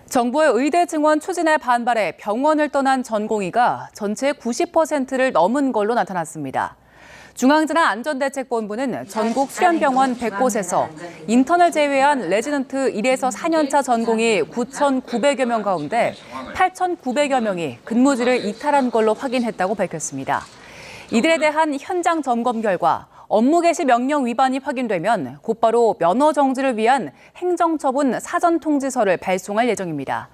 정부의 의대 증원 추진에 반발해 병원을 떠난 전공의가 전체의 90%를 넘은 걸로 나타났습니다. 중앙질환안전대책본부는 전국 수련병원 100곳에서 인턴을 제외한 레지던트 1에서 4년차 전공의 9,900여 명 가운데 8,900여 명이 근무지를 이탈한 걸로 확인했다고 밝혔습니다. 이들에 대한 현장 점검 결과 업무 개시 명령 위반이 확인되면 곧바로 면허 정지를 위한 행정처분 사전 통지서를 발송할 예정입니다.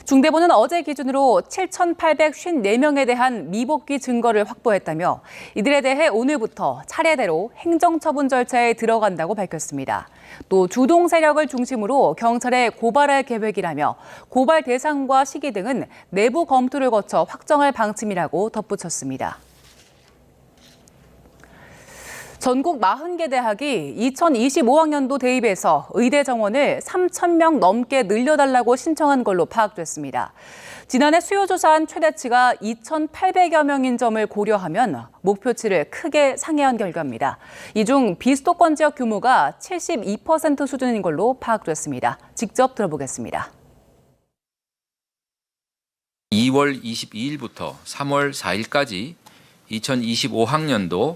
중대본은 어제 기준으로 7,854명에 대한 미복귀 증거를 확보했다며 이들에 대해 오늘부터 차례대로 행정처분 절차에 들어간다고 밝혔습니다. 또 주동 세력을 중심으로 경찰에 고발할 계획이라며 고발 대상과 시기 등은 내부 검토를 거쳐 확정할 방침이라고 덧붙였습니다. 전국 40개 대학이 2025학년도 대입에서 의대 정원을 3,000명 넘게 늘려달라고 신청한 걸로 파악됐습니다. 지난해 수요조사한 최대치가 2,800여 명인 점을 고려하면 목표치를 크게 상회한 결과입니다. 이 중 비수도권 지역 규모가 72% 수준인 걸로 파악됐습니다. 직접 들어보겠습니다. 2월 22일부터 3월 4일까지 2025학년도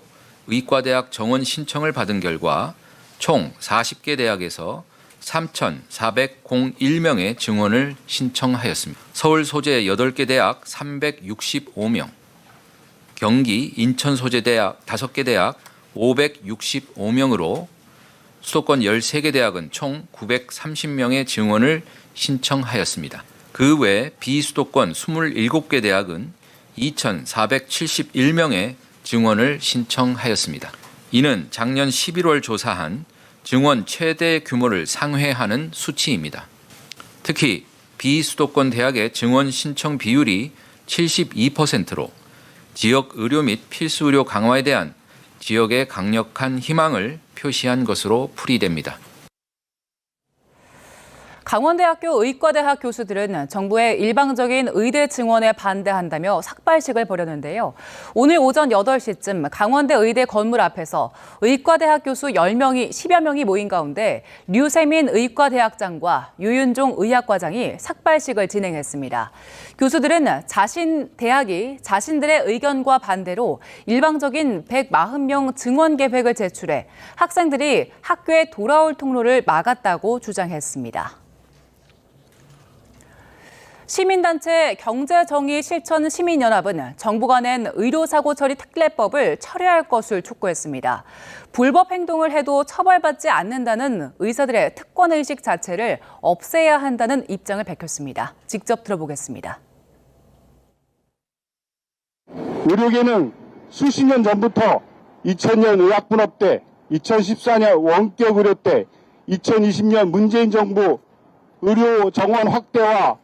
의과대학 정원 신청을 받은 결과 총 40개 대학에서 3,401명의 증원을 신청하였습니다. 서울 소재 8개 대학 365명, 경기, 인천 소재 대학 5개 대학 565명으로 수도권 13개 대학은 총 930명의 증원을 신청하였습니다. 그 외 비수도권 27개 대학은 2,471명의 증원을 신청하였습니다. 이는 작년 11월 조사한 증원 최대 규모를 상회하는 수치입니다. 특히 비수도권 대학의 증원 신청 비율이 72%로 지역 의료 및 필수 의료 강화에 대한 지역의 강력한 희망을 표시한 것으로 풀이됩니다. 강원대학교 의과대학 교수들은 정부의 일방적인 의대 증원에 반대한다며 삭발식을 벌였는데요. 오늘 오전 8시쯤 강원대 의대 건물 앞에서 의과대학 교수 10여 명이 모인 가운데 류세민 의과대학장과 유윤종 의학과장이 삭발식을 진행했습니다. 교수들은 대학이 자신들의 의견과 반대로 일방적인 140명 증원 계획을 제출해 학생들이 학교에 돌아올 통로를 막았다고 주장했습니다. 시민단체 경제정의실천시민연합은 정부가 낸 의료사고 처리 특례법을 철회할 것을 촉구했습니다. 불법 행동을 해도 처벌받지 않는다는 의사들의 특권의식 자체를 없애야 한다는 입장을 밝혔습니다. 직접 들어보겠습니다. 의료계는 수십 년 전부터 2000년 의학분업 때, 2014년 원격 의료 때, 2020년 문재인 정부 의료 정원 확대와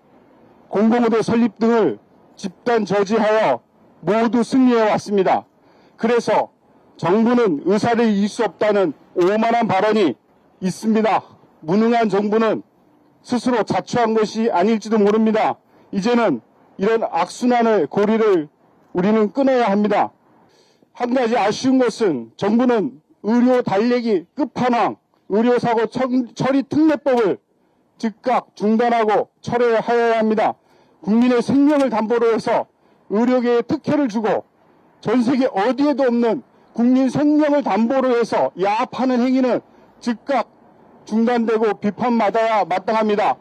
공공의대 설립 등을 집단 저지하여 모두 승리해 왔습니다. 그래서 정부는 의사를 이길 수 없다는 오만한 발언이 있습니다. 무능한 정부는 스스로 자초한 것이 아닐지도 모릅니다. 이제는 이런 악순환의 고리를 우리는 끊어야 합니다. 한 가지 아쉬운 것은 정부는 의료 달래기 끝판왕 의료사고 처리 특례법을 즉각 중단하고 철회하여야 합니다. 국민의 생명을 담보로 해서 의료계에 특혜를 주고 전 세계 어디에도 없는 국민 생명을 담보로 해서 야합하는 행위는 즉각 중단되고 비판받아야 마땅합니다.